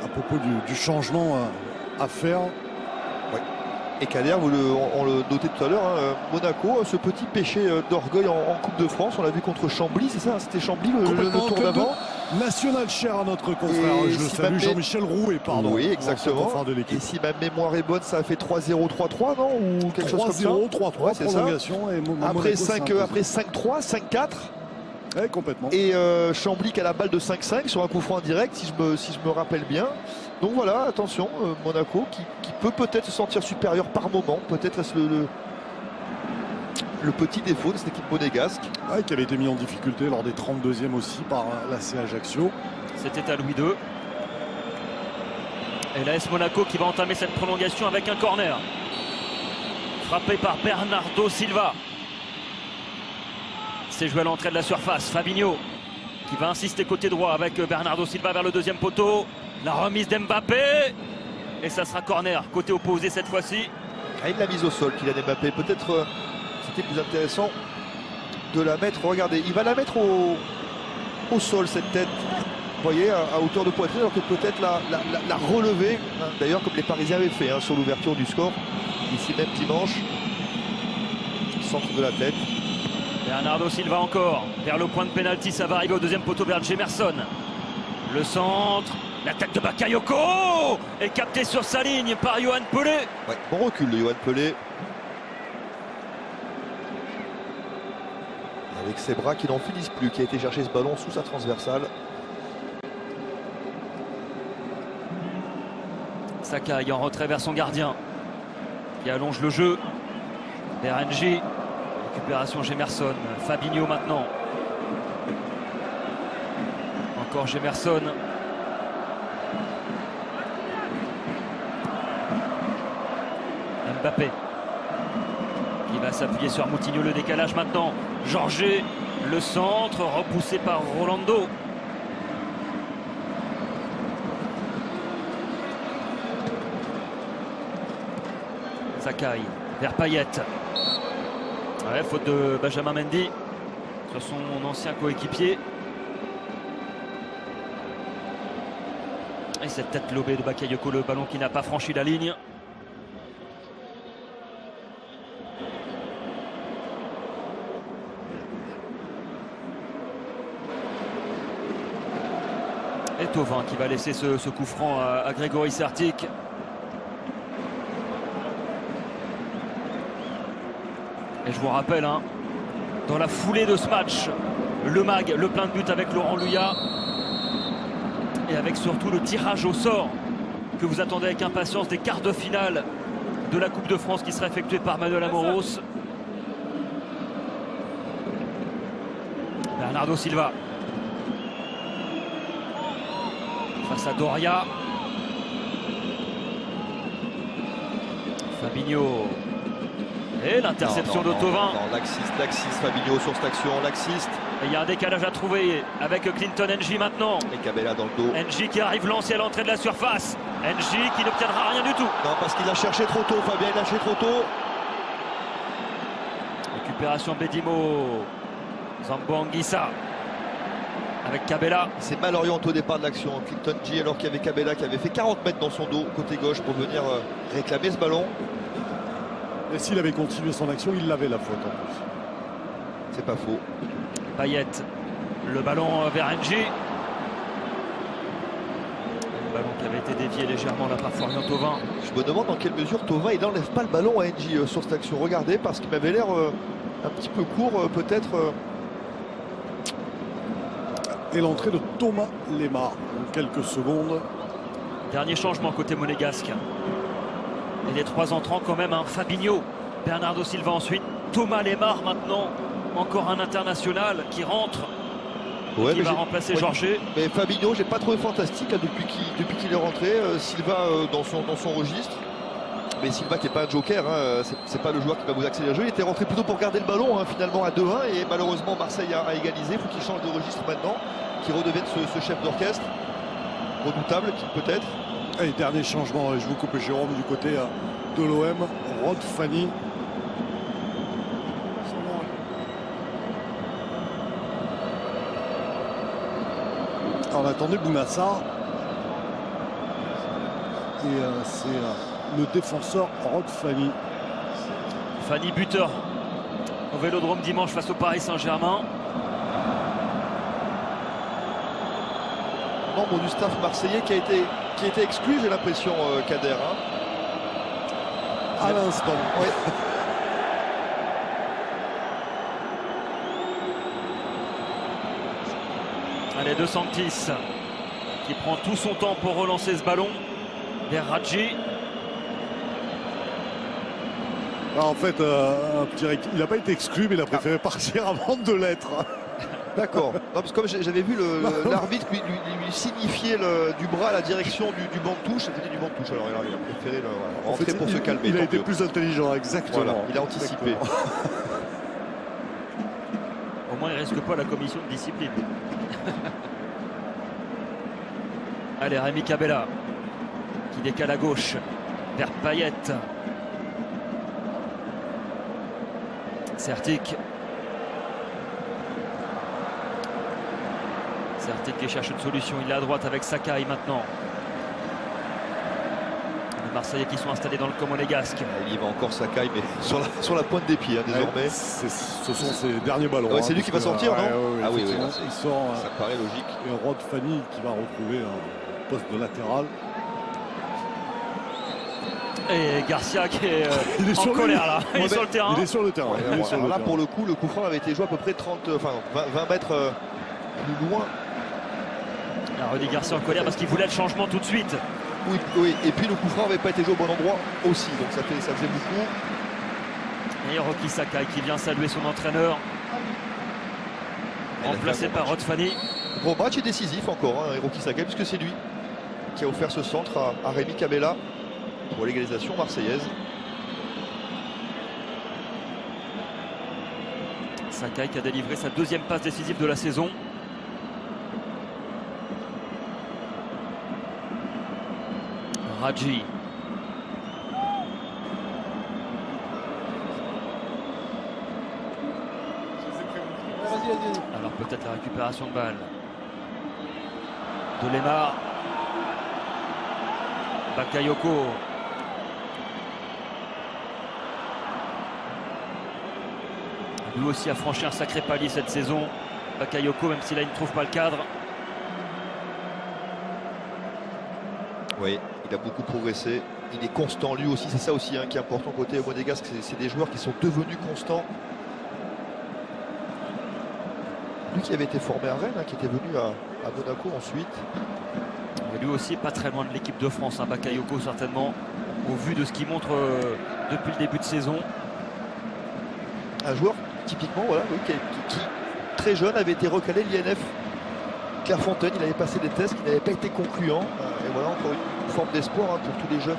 à propos du changement à faire. Ouais. Et Kader, on le notait tout à l'heure, hein, Monaco, ce petit péché d'orgueil en Coupe de France, on l'a vu contre Chambly, c'est ça, c'était Chambly le tour d'avant. National cher à notre confrère, je le salue, Jean-Michel Rouet, pardon. Oui, exactement. Et si ma mémoire est bonne, ça a fait 3-0, 3-3, non? Ou quelque chose comme ça. 3-0, 3-3, ouais, prolongation. Et après 5-3, 5-4. Ouais, complètement. Et Chambly qui a la balle de 5-5 sur un coup franc en direct, si je me rappelle bien. Donc voilà, attention, Monaco qui peut peut-être se sentir supérieur par moment. Peut-être est-ce le petit défaut de cette équipe monégasque. Ouais, qui avait été mis en difficulté lors des 32e aussi par l'AC Ajaccio. C'était à Louis II. Et l'AS Monaco qui va entamer cette prolongation avec un corner. Frappé par Bernardo Silva. C'est joué à l'entrée de la surface. Fabinho qui va insister côté droit avec Bernardo Silva vers le deuxième poteau. La remise d'Mbappé. Et ça sera corner côté opposé cette fois-ci. Ah, il l'a mise au sol, Kylian Mbappé. Peut-être c'était plus intéressant de la mettre. Regardez, il va la mettre au sol cette tête. Vous voyez, à hauteur de poitrine, alors que peut-être la relever. Hein, d'ailleurs, comme les Parisiens avaient fait sur l'ouverture du score. Ici même dimanche. Centre de la tête. Bernardo Silva encore, vers le point de pénalty, ça va arriver au deuxième poteau vers Jemerson. Le centre, la tête de Bakayoko est captée sur sa ligne par Yohan Pelé. Ouais, bon recul de Yohan Pelé. Avec ses bras qui n'en finissent plus, qui a été chercher ce ballon sous sa transversale. Sakai en retrait vers son gardien, qui allonge le jeu. RNG. Récupération Jemerson, Fabinho maintenant. Encore Jemerson. Mbappé qui va s'appuyer sur Moutinho, le décalage maintenant. Jorge, le centre, repoussé par Rolando. Sakai vers Payet. Ouais, faute de Benjamin Mendy sur son ancien coéquipier. Et cette tête lobée de Bakayoko, le ballon qui n'a pas franchi la ligne. Et Thauvin qui va laisser ce coup franc à Grégory Sertic. Et je vous rappelle, hein, dans la foulée de ce match, le MAG, le plein de buts avec Laurent Luyat. Et avec surtout le tirage au sort que vous attendez avec impatience des quarts de finale de la Coupe de France qui sera effectuée par Manuel Amoros. Bernardo Silva. Face à Doria. Fabinho. Et l'interception de Thauvin. Laxiste Fabinho sur cette action, laxiste. Et il y a un décalage à trouver avec Clinton Ng maintenant. Et Cabella dans le dos. Ng qui arrive lancé à l'entrée de la surface. Ng qui n'obtiendra rien du tout. Non, parce qu'il a cherché trop tôt, Fabien, il a cherché trop tôt. Récupération Bedimo. Zambo Anguissa. Avec Cabella. Il s'est mal orienté au départ de l'action, Clinton Ng, alors qu'il y avait Cabella qui avait fait 40 mètres dans son dos, côté gauche, pour venir réclamer ce ballon. Et s'il avait continué son action, il l'avait la faute en plus. C'est pas faux. Payet, le ballon vers Ng. Le ballon qui avait été dévié légèrement là par Florian Thauvin. Je me demande dans quelle mesure Thauvin il n'enlève pas le ballon à Ng sur cette action. Regardez, parce qu'il m'avait l'air un petit peu court, peut-être. Et l'entrée de Thomas Lemar en quelques secondes. Dernier changement côté monégasque. Et les trois entrants quand même, hein. Fabinho, Bernardo Silva ensuite, Thomas Lemar maintenant, encore un international qui rentre, ouais, qui va remplacer Jorge. Mais Fabinho, j'ai pas trouvé fantastique là, depuis qu'il est rentré. Silva dans son registre. Mais Silva qui n'est pas un joker, hein, c'est pas le joueur qui va vous accélérer le jeu. Il était rentré plutôt pour garder le ballon, hein, finalement à 2-1. Et malheureusement Marseille a égalisé. Il faut qu'il change de registre maintenant, qu'il redevienne ce chef d'orchestre. Redoutable peut-être. Et dernier changement, je vous coupe Jérôme, du côté de l'OM, Rod Fanny. On attendait Bounassar. et c'est le défenseur Rod Fanny. Fanny buteur au Vélodrome dimanche face au Paris Saint-Germain. Membre du staff marseillais qui a été exclu, j'ai l'impression, Kader. Hein. À l'instant. Ouais. Allez, De Sanctis qui prend tout son temps pour relancer ce ballon vers Radji. En fait, il n'a pas été exclu, mais il a préféré partir avant de l'être. D'accord. Parce que comme j'avais vu l'arbitre lui signifier du bras à la direction du banc de touche, c'était du banc de touche. Alors il a préféré rentrer pour se calmer. Il a été plus intelligent, exactement. Voilà, il a anticipé. Au moins, il risque pas la commission de discipline. Allez, Rémi Cabella qui décale à gauche vers Payet. Sertic qui cherche une solution. Il est à droite avec Sakai maintenant. Les Marseillais qui sont installés dans le camp monégasque. Il y va encore Sakai, mais sur la pointe des pieds désormais. Ce sont ses derniers ballons. Ouais, c'est lui qui va sortir, non? Ah oui, il sort. Ça paraît logique. Et Rod Fanny qui va retrouver un poste de latéral. Et Garcia qui est en colère là. Il est sur le terrain. Il est sur le terrain. Là, pour le coup, le coup franc avait été joué à peu près 20 mètres plus loin. Alors, Rudy Garcia en colère parce qu'il voulait le changement tout de suite. Oui, et puis le coup franc n'avait pas été joué au bon endroit aussi, donc ça faisait beaucoup. Et Rocky Sakai qui vient saluer son entraîneur, remplacé par Rod Fanny. Gros match est décisif encore, Rocky Sakai, puisque c'est lui qui a offert ce centre à Rémi Cabella pour l'égalisation marseillaise. Sakai qui a délivré sa deuxième passe décisive de la saison. Radji. Alors peut-être la récupération de balle de Lemar. Bakayoko. Lui aussi a franchi un sacré palier cette saison. Bakayoko, même si là il ne trouve pas le cadre. Oui, il a beaucoup progressé. Il est constant lui aussi, c'est ça aussi qui est important côté monégasque. C'est des joueurs qui sont devenus constants. Lui qui avait été formé à Rennes, qui était venu à Monaco ensuite. Et lui aussi pas très loin de l'équipe de France, Bakayoko certainement, au vu de ce qu'il montre depuis le début de saison. Un joueur typiquement qui très jeune avait été recalé l'INF Clairefontaine. Il avait passé des tests qui n'avaient pas été concluants. Et voilà encore une forme d'espoir pour tous les jeunes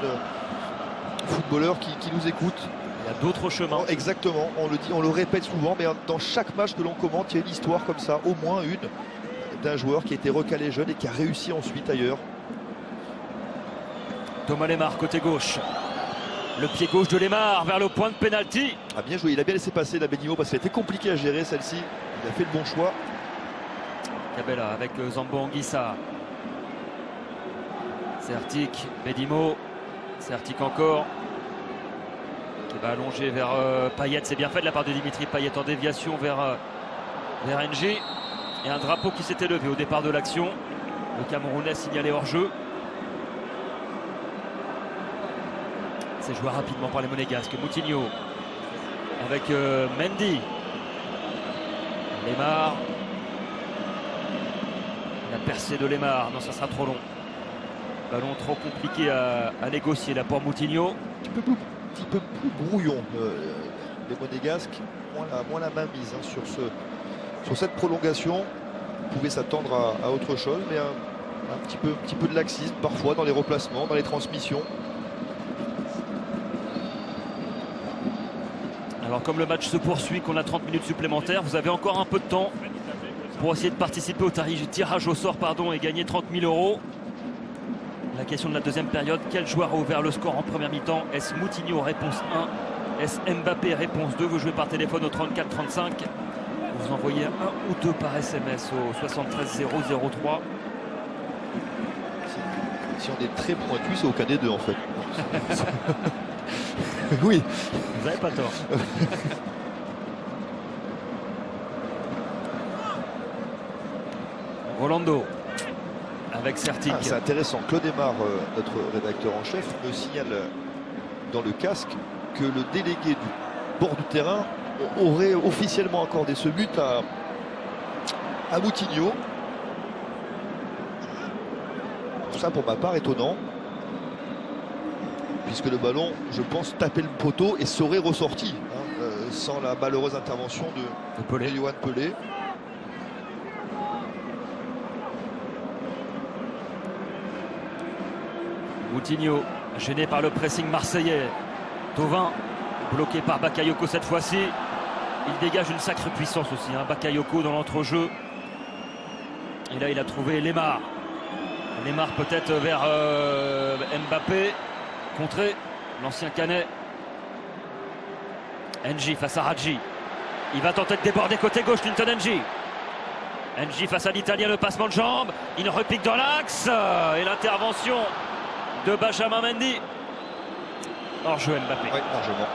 footballeurs qui nous écoutent. Il y a d'autres chemins. Non, exactement, on le dit, on le répète souvent, mais dans chaque match que l'on commente, il y a une histoire comme ça, au moins une, d'un joueur qui a été recalé jeune et qui a réussi ensuite ailleurs. Thomas Lemar, côté gauche. Le pied gauche de Lemar vers le point de pénalty. Ah, bien joué, il a bien laissé passer la Benimo parce qu'elle était compliquée à gérer celle-ci. Il a fait le bon choix. Cabella avec Zambo Anguissa. Sertic, Bedimo. Sertic encore. Qui va allonger vers Payet. C'est bien fait de la part de Dimitri Payet en déviation vers NG. Et un drapeau qui s'était levé au départ de l'action. Le Camerounais signalé hors jeu. C'est joué rapidement par les Monégasques. Moutinho avec Mendy. Lemar. La percée de Lemar. Non, ça sera trop long. Ballon trop compliqué à négocier là pour Moutinho. Un petit peu plus brouillon. Les Monégasques, moins la main mise sur cette prolongation. On pouvait s'attendre à autre chose, mais un petit peu de laxisme parfois dans les replacements, dans les transmissions. Alors comme le match se poursuit, qu'on a 30 minutes supplémentaires, vous avez encore un peu de temps pour essayer de participer au tirage au sort et gagner 30 000 €. La question de la deuxième période, quel joueur a ouvert le score en première mi-temps? Est-ce Moutinho, réponse 1? Est-ce Mbappé, réponse 2? Vous jouez par téléphone au 34-35. Vous envoyez 1 ou 2 par SMS au 73 003. Si on est très pointu, c'est aucun des deux en fait. Oui. Vous n'avez pas tort. Rolando avec Sertic. Ah, c'est intéressant. Claude Aymar, notre rédacteur en chef, me signale dans le casque que le délégué du bord du terrain aurait officiellement accordé ce but à Moutinho. Ça, pour ma part, étonnant. Puisque le ballon, je pense, tapait le poteau et serait ressorti, hein, sans la malheureuse intervention de Yohan Pelé. Moutinho, gêné par le pressing marseillais. Thauvin, bloqué par Bakayoko cette fois-ci. Il dégage une sacrée puissance aussi, hein, Bakayoko dans l'entrejeu. Et là, il a trouvé Lemar. Lemar peut-être vers Mbappé. Contré, l'ancien Canet. N'Ji face à Hadji. Il va tenter de déborder côté gauche, Clinton N'Ji. N'Ji face à l'Italien, le passement de jambe. Il repique dans l'axe. Et l'intervention de Benjamin Mendy. Hors-jeu Mbappé. Oui, largement.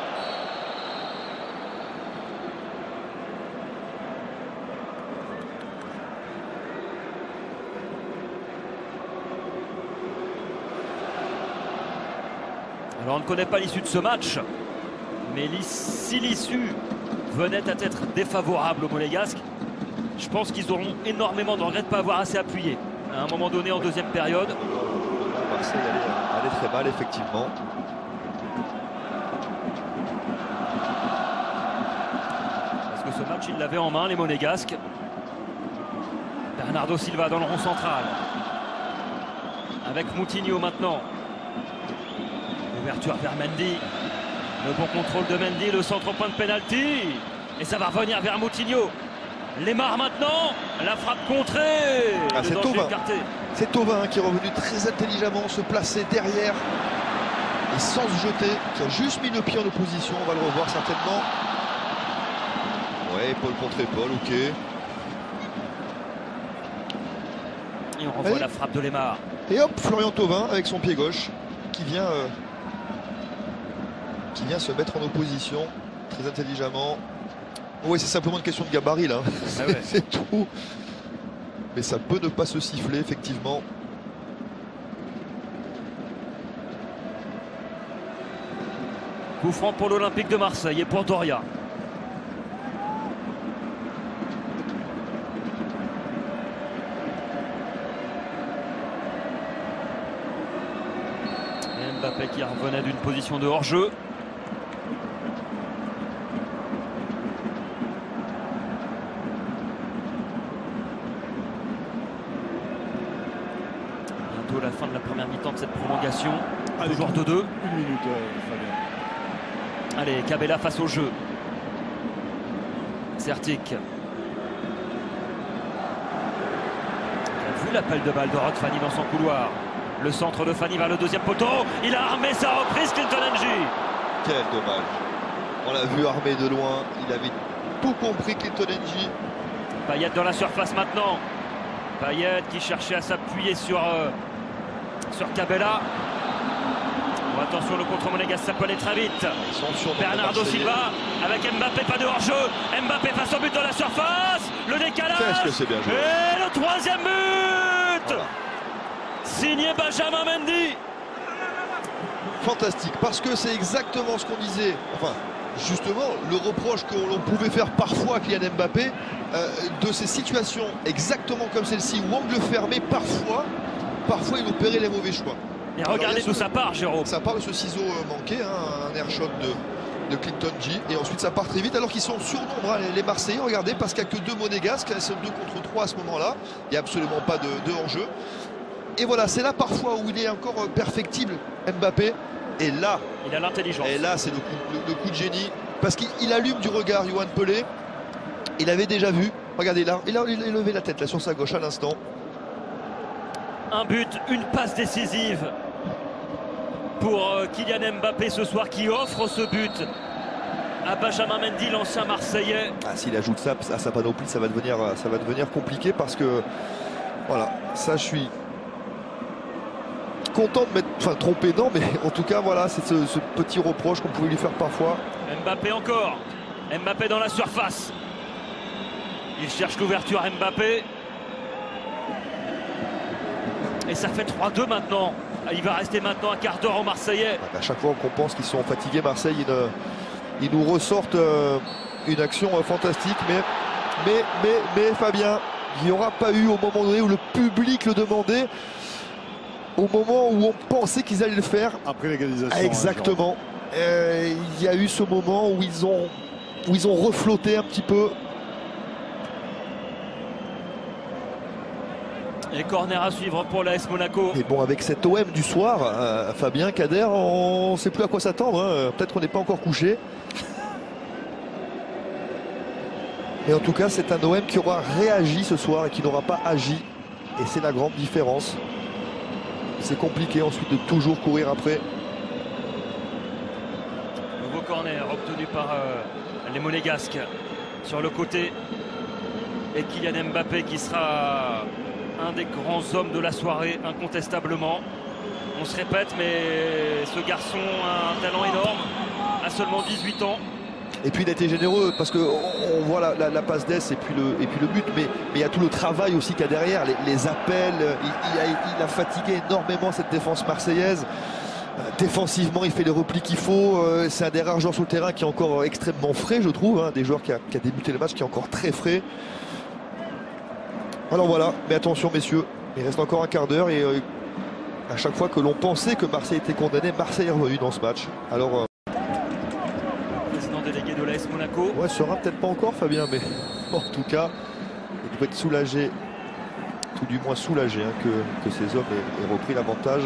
Alors on ne connaît pas l'issue de ce match, mais si l'issue venait à être défavorable aux Monégasques, je pense qu'ils auront énormément de regrets de ne pas avoir assez appuyé à un moment donné en deuxième période. Marseille allait très mal, effectivement. Parce que ce match, ils l'avaient en main, les Monégasques. Bernardo Silva dans le rond central. Avec Moutinho maintenant. Ouverture vers Mendy. Le bon contrôle de Mendy, le centre au point de pénalty. Et ça va revenir vers Moutinho. Lemar maintenant. La frappe contrée. Ah, c'est Thauvin. C'est Thauvin qui est revenu très intelligemment se placer derrière et sans se jeter, qui a juste mis le pied en opposition. On va le revoir certainement. Ouais, épaule contre épaule, ok. Et on revoit la frappe de Lemar. Et hop, Florian Thauvin avec son pied gauche qui vient se mettre en opposition très intelligemment. Oui, c'est simplement une question de gabarit là. Ah ouais. C'est tout. Mais ça peut ne pas se siffler, effectivement. Coup franc pour l'Olympique de Marseille et pour Doria. Et Mbappé qui revenait d'une position de hors-jeu. La fin de la première mi-temps de cette prolongation. Toujours 2-2. Une minute, Fabien. Allez, Cabella face au jeu. Sertic. Il a vu l'appel de balle de Rod Fanny dans son couloir. Le centre de Fanny vers le deuxième poteau. Il a armé sa reprise, Clinton N'Ji. Quel dommage. On l'a vu armé de loin. Il avait tout compris, Clinton N'Ji. Payet dans la surface maintenant. Payet qui cherchait à s'appuyer sur Cabella. Oh, attention, le contre monégasque, ça peut aller très vite. Bernardo Silva avec Mbappé, pas de hors-jeu. Mbappé face au but dans la surface. Le décalage. Qu'est-ce que c'est bien joué. Et le troisième but, voilà. Signé Benjamin Mendy. Fantastique, parce que c'est exactement ce qu'on disait. Enfin, justement, le reproche que l'on pouvait faire parfois à Kylian Mbappé, de ces situations exactement comme celle-ci, où angle fermé, parfois il opérait les mauvais choix. Et regardez d'où ça part, Jérôme. Ça part de ce ciseau manqué, hein, un air shot de Clinton N'Ji, et ensuite ça part très vite, alors qu'ils sont surnombreux, les Marseillais. Regardez, parce qu'il n'y a que 2 Monégasques, c'est 2 contre 3 à ce moment-là. Il n'y a absolument pas de hors-jeu. Et voilà, c'est là parfois où il est encore perfectible, Mbappé. Et là, il a l'intelligence. Et là, c'est le coup de génie, parce qu'il allume du regard Yohan Pelé. Il avait déjà vu. Regardez là, il a levé la tête là sur sa gauche à l'instant. Un but, une passe décisive pour Kylian Mbappé ce soir, qui offre ce but à Benjamin Mendy, l'ancien Marseillais. Ah, s'il ajoute ça à sa panoplie, ça va devenir compliqué, parce que voilà, ça je suis être content de mettre, enfin trompé non, mais en tout cas voilà, c'est ce petit reproche qu'on pouvait lui faire parfois. Mbappé encore. Mbappé dans la surface. Il cherche l'ouverture à Mbappé. Et ça fait 3-2 maintenant. Il va rester maintenant un quart d'heure aux Marseillais. À chaque fois qu'on pense qu'ils sont fatigués, Marseille, ils nous ressortent une action fantastique. Mais Fabien, il n'y aura pas eu au moment donné où le public le demandait, au moment où on pensait qu'ils allaient le faire. Après l'égalisation. Exactement. Il y a eu ce moment où ils ont reflotté un petit peu. Et corner à suivre pour l'AS Monaco. Et bon, avec cet OM du soir, Fabien, Kader, on ne sait plus à quoi s'attendre. Hein. Peut-être qu'on n'est pas encore couché. Et en tout cas, c'est un OM qui aura réagi ce soir et qui n'aura pas agi. Et c'est la grande différence. C'est compliqué ensuite de toujours courir après. Nouveau corner obtenu par les Monégasques sur le côté. Et Kylian Mbappé qui sera un des grands hommes de la soirée, incontestablement. On se répète, mais ce garçon a un talent énorme, a seulement 18 ans. Et puis il a été généreux parce qu'on voit la passe d'Es et puis le but, mais il y a tout le travail aussi qu'il y a derrière, les appels. Il a fatigué énormément cette défense marseillaise. Défensivement, il fait les replis qu'il faut. C'est un des rares joueurs sur le terrain qui est encore extrêmement frais, je trouve. Hein, des joueurs qui a débuté le match, qui est encore très frais. Alors voilà, mais attention messieurs, il reste encore un quart d'heure et à chaque fois que l'on pensait que Marseille était condamné, Marseille est revenu dans ce match. Alors président délégué de l'AS Monaco. ouais, sera peut-être pas encore Fabien, mais en tout cas, il doit être soulagé, tout du moins soulagé hein, que ces hommes aient repris l'avantage.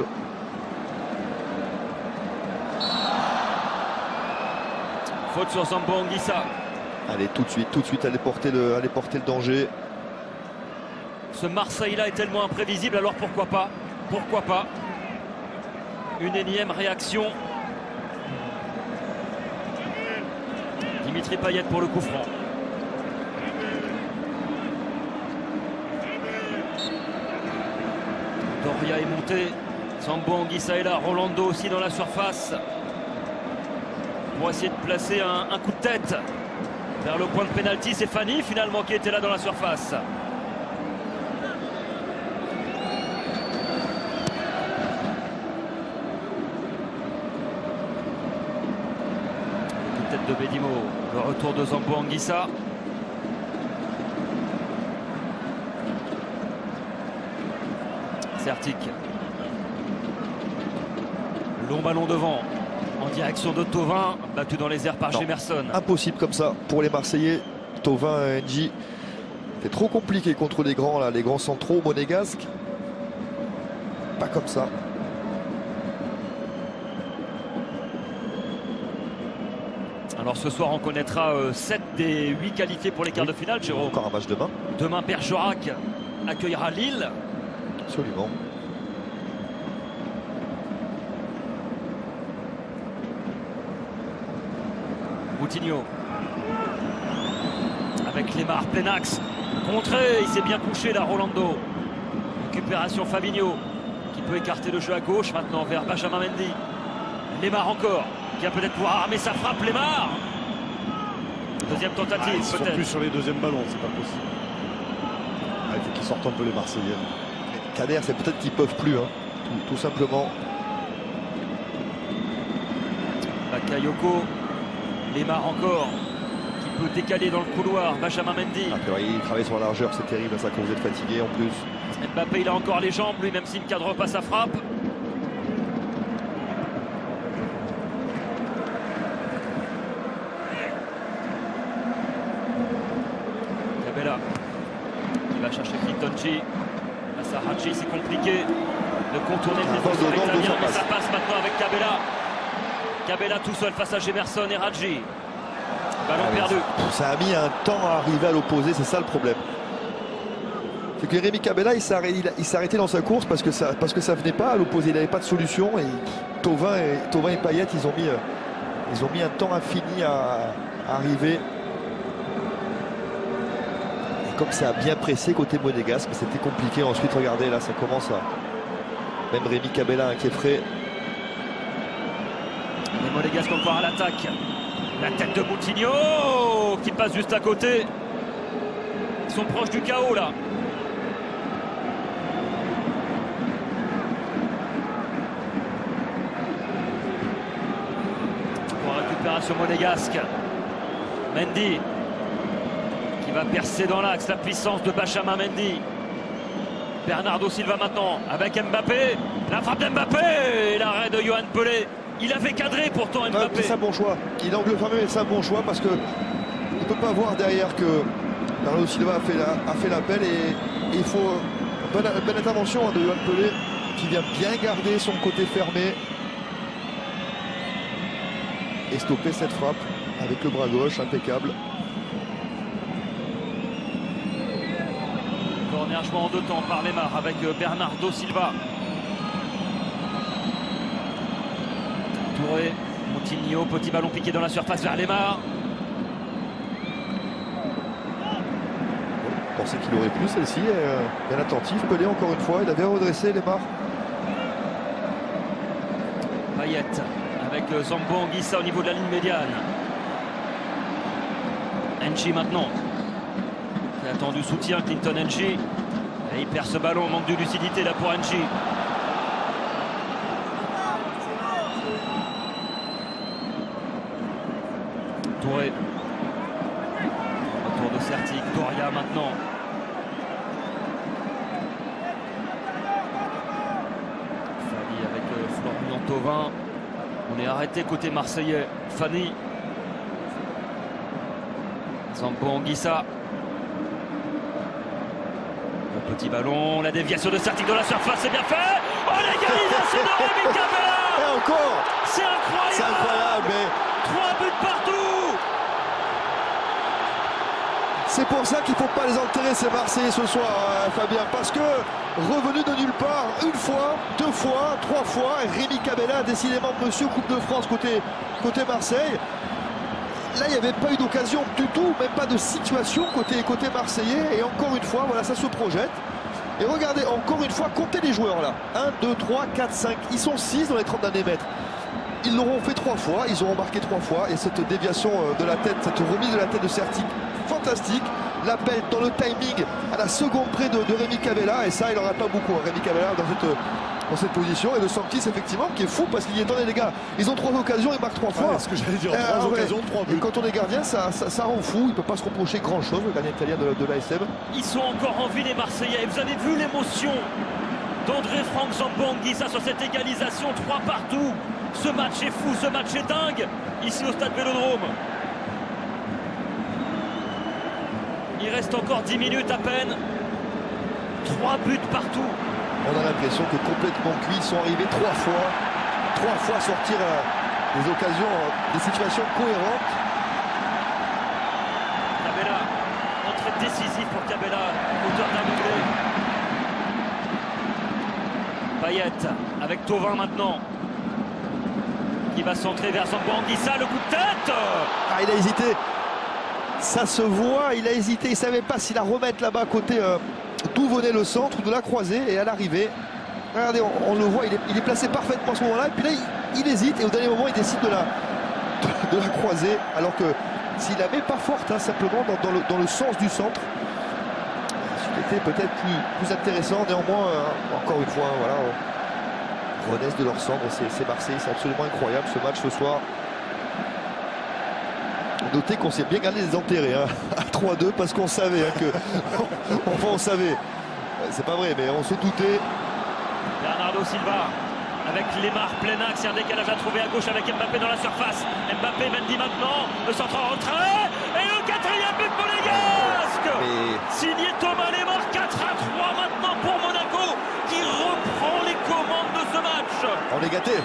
Faute sur Zambo Anguissa. Allez, tout de suite, allez porter le danger. Ce Marseille-là est tellement imprévisible, alors pourquoi pas? Pourquoi pas? Une énième réaction. Dimitri Payet pour le coup franc. Doria est monté. Zambo Anguissa est là. Rolando aussi dans la surface. Pour essayer de placer un coup de tête vers le point de pénalty. C'est Fanny finalement qui était là dans la surface. De Bédimo, le retour de Zambo Anguissa. Sertic. Long ballon devant, en direction de Thauvin, battu dans les airs par Gemerson. Impossible comme ça pour les Marseillais. Thauvin, N'Ji. C'est trop compliqué contre les grands, là, les grands centraux monégasques. Pas comme ça. Alors ce soir on connaîtra 7 des 8 qualifiés pour les quarts de finale, Jérôme. Encore un match demain. Demain Bergerac accueillera Lille. Absolument. Moutinho. Avec Lemar, plein axe. Contré, il s'est bien couché là, Rolando. Récupération Fabinho qui peut écarter le jeu à gauche maintenant vers Benjamin Mendy. Lemar encore. Qui va peut-être pouvoir armer sa frappe, Lemar. Deuxième tentative, ils sont peut-être. plus sur les deuxièmes ballons, c'est pas possible. Il faut qu'ils sortent un peu les Marseillais. Kader, c'est peut-être qu'ils peuvent plus, hein, tout simplement. Bakayoko, Lemar encore, qui peut décaler dans le couloir, Benjamin Mendy. Il travaille sur la largeur, c'est terrible, ça, quand vous êtes fatigué en plus. Mbappé, il a encore les jambes, lui, même s'il ne cadre pas sa frappe. Il va chercher Kitonji. Face à Hadji, c'est compliqué de contourner le défenseur italien, mais ça passe maintenant avec Cabella. Cabella tout seul face à Gemerson et Hadji. Ballon perdu. Ça a mis un temps à arriver à l'opposé, c'est ça le problème. C'est que Rémi Cabella, il s'est arrêté dans sa course parce que ça venait pas à l'opposé, il n'avait pas de solution. Et Thauvin et Payet, ils ont mis un temps infini à arriver. Comme ça a bien pressé côté monégasque, c'était compliqué. Ensuite, regardez, là, ça commence Même Rémi Cabella qui est frais. Les Monégasques encore à l'attaque. La tête de Moutinho qui passe juste à côté. Ils sont proches du chaos là. Pour récupération monégasque. Mendy qui va percer dans l'axe, la puissance de Benjamin Mendy. Bernardo Silva maintenant avec Mbappé. La frappe d'Mbappé et l'arrêt de Yohan Pelé. Il avait cadré pourtant Mbappé. C'est un bon choix. Il angle fermé, mais c'est un bon choix parce que on ne peut pas voir derrière que Bernardo Silva a fait l'appel et il faut une belle intervention de Yohan Pelé qui vient bien garder son côté fermé et stopper cette frappe avec le bras gauche impeccable. Corner joué en 2 temps par Lemar avec Bernardo Silva. Touré, Moutinho, petit ballon piqué dans la surface vers Lemar. Je pensais qu'il aurait pu celle-ci, bien attentif. Pelé encore une fois, il avait redressé Lemar. Payet avec Zambo Anguissa au niveau de la ligne médiane. N'Chi maintenant. Qui a attendu soutien, Clinton N'Chi. Et il perd ce ballon, manque de lucidité là pour N'Chi. Touré. Retour de Sertic, Doria maintenant. Fanny avec Florian Thauvin. On est arrêté côté marseillais. Fanny. Zambo Anguissa. Le petit ballon, la déviation de Sertic dans la surface, c'est bien fait. Oh, l'égalisation de Rémi Cabella. Et encore. C'est incroyable. C'est incroyable, mais 3 buts partout. c'est pour ça qu'il ne faut pas les enterrer ces Marseillais ce soir, Fabien, parce que revenu de nulle part, 1 fois, 2 fois, 3 fois, Rémi Cabella, décidément monsieur Coupe de France côté Marseille. Là, il n'y avait pas eu d'occasion du tout, même pas de situation côté marseillais. Et encore une fois, voilà, ça se projette. Et regardez, encore une fois, comptez les joueurs là. 1, 2, 3, 4, 5. Ils sont 6 dans les 30 derniers mètres. Ils l'auront fait 3 fois, ils auront marqué 3 fois. Et cette déviation de la tête, cette remise de la tête de Sertic, fantastique. L'appel dans le timing à la seconde près de Rémi Cabella. Et ça, il n'en a pas beaucoup, Rémi Cabella, dans cette position. Et de Sanctis, effectivement, qui est fou parce qu'il y est attendez les gars, ils ont 3 occasions, ils marquent 3 fois. C'est ce que j'allais dire, 3 occasions, 3 buts. Et quand on est gardien, ça rend fou. Il ne peut pas se reprocher grand chose, le gardien italien de l'ASM. Ils sont encore en vie les Marseillais. Vous avez vu l'émotion d'André Franck Zambo Anguissa sur cette égalisation, 3 partout. Ce match est fou, ce match est dingue ici au stade Vélodrome. Il reste encore 10 minutes à peine. 3 buts partout. On a l'impression que complètement cuits, ils sont arrivés 3 fois sortir des occasions, des situations cohérentes. Cabella, entrée décisive pour Cabella, auteur d'un doublé. Payet avec Thauvin maintenant. Qui va centrer vers Zambo Anguissa, le coup de tête. Ah, il a hésité. Ça se voit, il a hésité. Il ne savait pas s'il la remettre là-bas à côté d'où venait le centre, de la croisée. Et à l'arrivée, regardez, on le voit, il est placé parfaitement à ce moment-là. Et puis là, il hésite. Et au dernier moment, il décide de la croiser. Alors que s'il la met pas forte, hein, simplement dans le sens du centre, c'était peut-être plus intéressant. Néanmoins, encore une fois, voilà, renaissent de leur cendre. C'est Marseille, c'est absolument incroyable ce match ce soir. Notez qu'on s'est bien gardé les enterrés hein, à 3-2 parce qu'on savait hein, que. Enfin, on savait. C'est pas vrai, mais on se doutait. Bernardo Silva avec Lemar plein axe. Il y a un décalage à trouver à gauche avec Mbappé dans la surface. Mbappé, Mendy maintenant. Le centre en retrait. Et le 4e but monégasque. Signé Thomas Lemar. 4-3 maintenant pour Monaco qui reprend les commandes de ce match. On est gâtés.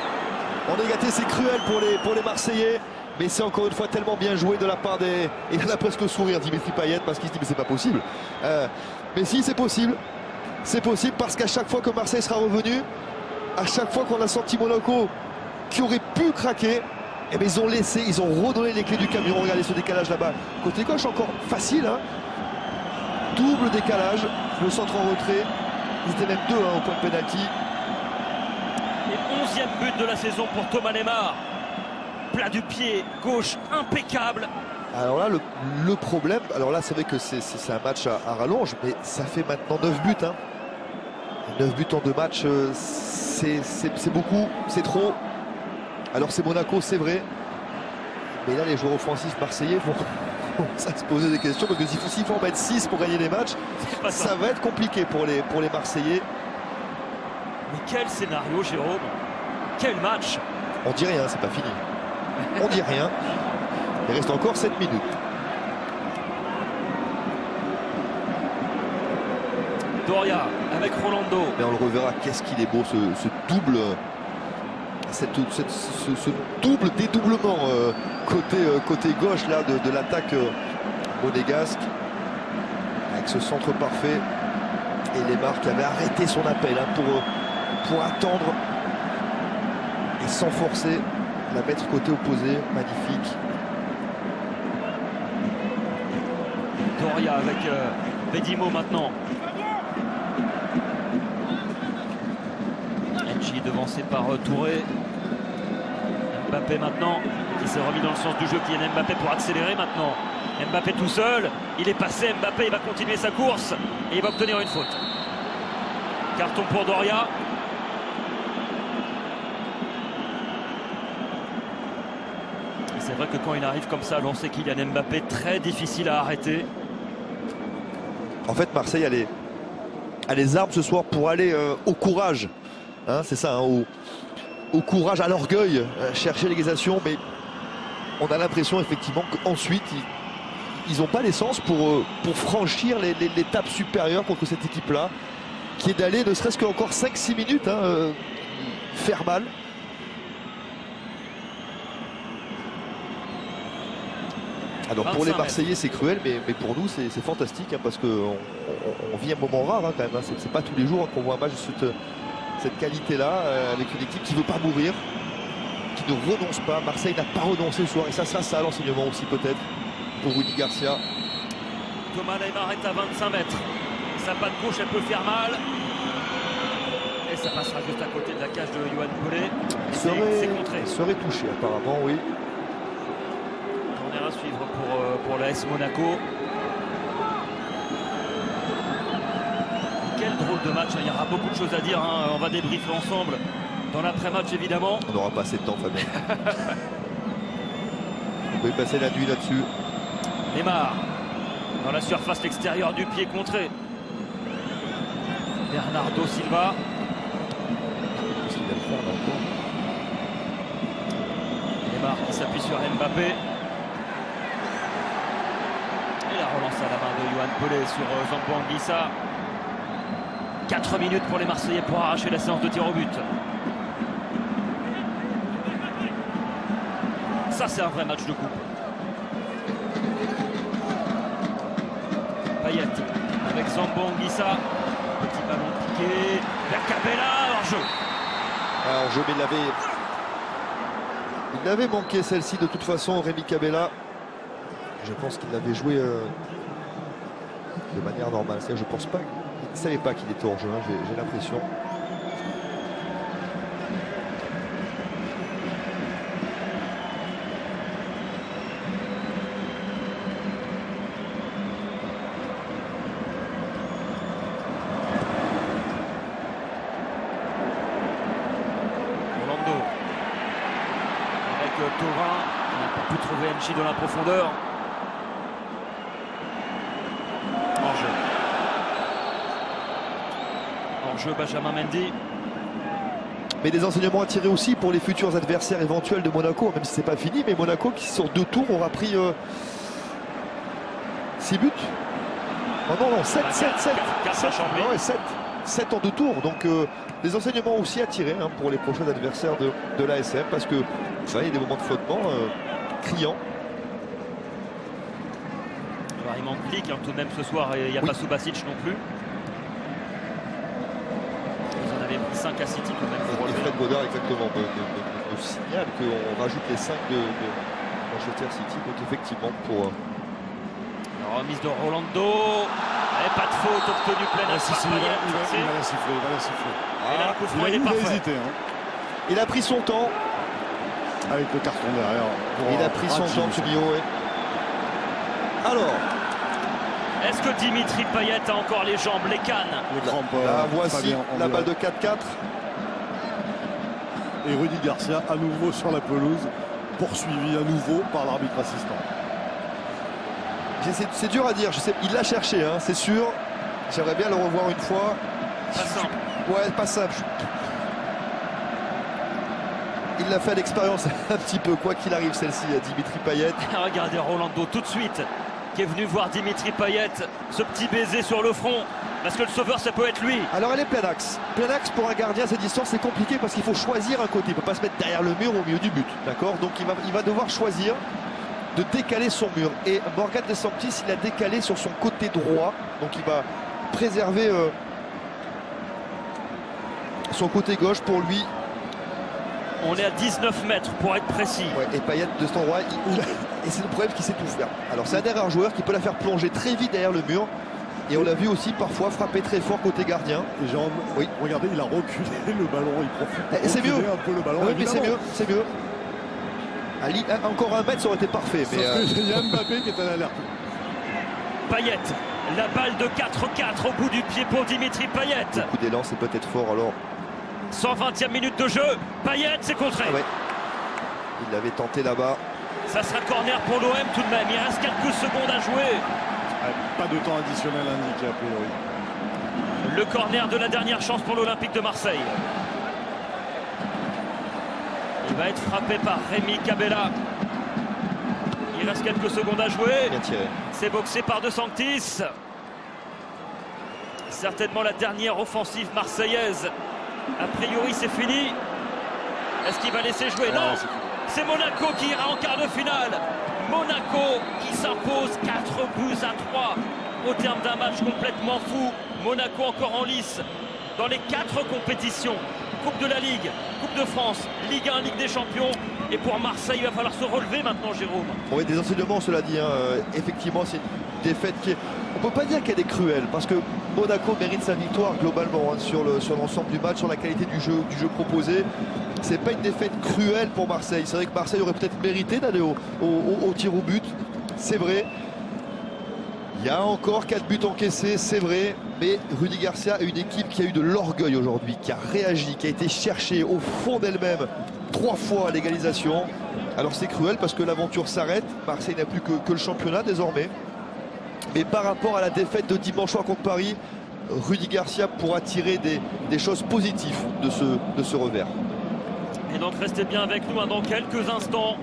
On est gâtés, c'est cruel pour les Marseillais. Mais c'est encore une fois tellement bien joué de la part des... Il en a presque le sourire, Dimitri Payet, parce qu'il se dit mais c'est pas possible. Mais si, c'est possible. C'est possible parce qu'à chaque fois que Marseille sera revenu, à chaque fois qu'on a senti Monaco qui aurait pu craquer, eh bien, ils ont redonné les clés du camion. Regardez ce décalage là-bas. Côté gauche, encore facile. Hein. Double décalage, le centre en retrait. Ils étaient même 2 hein, au point de pénalty. 11e but de la saison pour Thomas Lemar. Plat du pied gauche impeccable. Alors là, le problème, alors là c'est vrai que c'est un match à rallonge, mais ça fait maintenant 9 buts. Hein. 9 buts en 2 matchs, c'est beaucoup, c'est trop. Alors c'est Monaco, c'est vrai. Mais là, les joueurs offensifs marseillais vont ça se poser des questions, parce que s'il faut en mettre 6 pour gagner les matchs, ça va être compliqué pour les Marseillais. Mais quel scénario, Jérôme! Quel match! On dit rien, c'est pas fini. On dit rien. Il reste encore 7 minutes. Doria avec Rolando. Mais on le reverra, qu'est-ce qu'il est beau ce double. Ce double dédoublement côté gauche là de l'attaque monégasque, avec ce centre parfait, et Lemar qui avait arrêté son appel hein, pour attendre et sans forcer la mettre côté opposé. Magnifique. Doria avec Bedimo maintenant. Enchi devancé par Touré. Mbappé maintenant qui s'est remis dans le sens du jeu. Kylian Mbappé pour accélérer maintenant. Mbappé tout seul, il est passé. Mbappé, il va continuer sa course et il va obtenir une faute. Carton pour Doria. C'est vrai que quand il arrive comme ça à lancer Kylian Mbappé, très difficile à arrêter. En fait, Marseille a les armes ce soir pour aller au courage. Hein, c'est ça, hein, au courage, à l'orgueil, chercher l'égalisation, mais on a l'impression effectivement qu'ensuite ils n'ont pas l'essence pour franchir l'étape supérieure contre cette équipe-là, qui est d'aller ne serait-ce qu'encore 5-6 minutes hein, faire mal. Alors pour les Marseillais c'est cruel, mais pour nous c'est fantastique hein, parce qu'on vit un moment rare hein, quand même. Hein, c'est pas tous les jours hein, qu'on voit un match de cette qualité-là, avec une équipe qui ne veut pas mourir, qui ne renonce pas. Marseille n'a pas renoncé ce soir, et ça a l'enseignement aussi peut-être pour Rudy Garcia. Thomas Lemar est à 25 mètres. Sa patte gauche, elle peut faire mal. Et ça passera juste à côté de la cage de Yoann Pelé. C'est contré. Il serait touché apparemment, oui. Corner à suivre pour l'AS Monaco. Quel drôle de match, il y aura beaucoup de choses à dire, hein. On va débriefer ensemble dans l'après-match évidemment. On n'aura pas assez de temps, Fabien. On peut y passer la nuit là-dessus. Lemar dans la surface l'extérieur du pied contré. Bernardo Silva. Lemar qui s'appuie sur Mbappé. Et la relance à la main de Yoann Pelé sur Zambo Anguissa. 4 minutes pour les Marseillais pour arracher la séance de tir au but. Ça, c'est un vrai match de coupe. Payet avec Zambo Anguissa. Petit ballon piqué vers Cabella, hors-jeu. Hors-jeu, mais il avait manqué celle-ci de toute façon, Rémi Cabella. Je pense qu'il l'avait joué de manière normale. Je pense pas. Il ne savait pas qu'il était hors-jeu, hein, j'ai l'impression. Rolando avec Thauvin, qui n'a pas pu trouver Enchi dans la profondeur. Hors-jeu Benjamin Mendy. Mais des enseignements à tirer aussi pour les futurs adversaires éventuels de Monaco, même si c'est pas fini, mais Monaco qui sur 2 tours aura pris 6 buts. Oh non, 7 en 2 tours. Donc des enseignements aussi à tirer hein, pour les prochains adversaires de l'ASM, parce que ça, il y a des moments de flottement criants. Alors, il manque Glick, hein, tout de même ce soir, il n'y a pas Subasic non plus. Vous en avez pris 5 à City tout de même. Et Fred Baudard exactement me signale qu'on rajoute les 5 de Manchester City, donc effectivement pour... La remise de Rolando. Et pas de faute obtenue pleine à Il va la siffler. Et là, le coup franc, il est parfait. Hésité, hein. Il a pris son temps. Avec le carton derrière. Il a pris son temps, Tubio. Ouais. Alors, est-ce que Dimitri Payet a encore les jambes, les cannes? là, voici la balle de 4-4. Et Rudy Garcia à nouveau sur la pelouse, poursuivi à nouveau par l'arbitre assistant. C'est dur à dire, je sais, il l'a cherché, hein, c'est sûr. J'aimerais bien le revoir une fois. Pas simple. Ouais, pas simple. Il l'a fait à l'expérience un petit peu, quoi qu'il arrive, celle-ci, Dimitri Payet. Regardez Rolando tout de suite, qui est venu voir Dimitri Payet, ce petit baiser sur le front, parce que le sauveur, ça peut être lui. Alors elle est plein axe. Plein axe pour un gardien à cette distance, c'est compliqué parce qu'il faut choisir un côté. Il ne peut pas se mettre derrière le mur au milieu du but, d'accord? Donc il va devoir choisir de décaler son mur. Et Morgan De Sanctis, il a décalé sur son côté droit, donc il va préserver son côté gauche pour lui. On est à 19 mètres pour être précis. Ouais, et Payet de cet endroit, et c'est le problème qu'il sait tout faire. Alors c'est un des rares joueurs qui peut la faire plonger très vite derrière le mur. Et on l'a vu aussi parfois frapper très fort côté gardien. Et Jérôme, oui, regardez, il a reculé le ballon, il profite. C'est mieux. Un peu le ballon. Oui, mais c'est mieux, c'est mieux. Encore un mètre, ça aurait été parfait. Mais il y a Mbappé qui est à l'alerte. Payet, la balle de 4-4 au bout du pied pour Dimitri Payet. Le coup d'élan, c'est peut-être fort alors. 120e minute de jeu, Payet s'est contré. Ah ouais. Il l'avait tenté là-bas. Ça sera corner pour l'OM tout de même, il reste quelques secondes à jouer. Pas de temps additionnel indiqué a priori. Le corner de la dernière chance pour l'Olympique de Marseille. Il va être frappé par Rémi Cabella. Il reste quelques secondes à jouer. Bien tiré. C'est boxé par De Sanctis. Certainement la dernière offensive marseillaise. A priori c'est fini. Est-ce qu'il va laisser jouer? Non, c'est Monaco qui ira en quart de finale. Monaco qui s'impose 4-3 au terme d'un match complètement fou. Monaco encore en lice dans les 4 compétitions. Coupe de la Ligue, Coupe de France, Ligue 1, Ligue des Champions. Et pour Marseille, il va falloir se relever maintenant, Jérôme. Oui, des enseignements, cela dit. Effectivement, c'est une défaite qui est... On ne peut pas dire qu'elle est cruelle, parce que Monaco mérite sa victoire globalement sur l'ensemble du match, sur la qualité du jeu proposé. C'est pas une défaite cruelle pour Marseille. C'est vrai que Marseille aurait peut-être mérité d'aller au tir au but. C'est vrai. Il y a encore 4 buts encaissés, c'est vrai. Mais Rudy Garcia a une équipe qui a eu de l'orgueil aujourd'hui, qui a réagi, qui a été cherchée au fond d'elle-même 3 fois à l'égalisation. Alors c'est cruel parce que l'aventure s'arrête. Marseille n'a plus que le championnat désormais. Mais par rapport à la défaite de dimanche soir contre Paris, Rudy Garcia pourra tirer des choses positives de ce revers. Et donc restez bien avec nous, hein, dans quelques instants.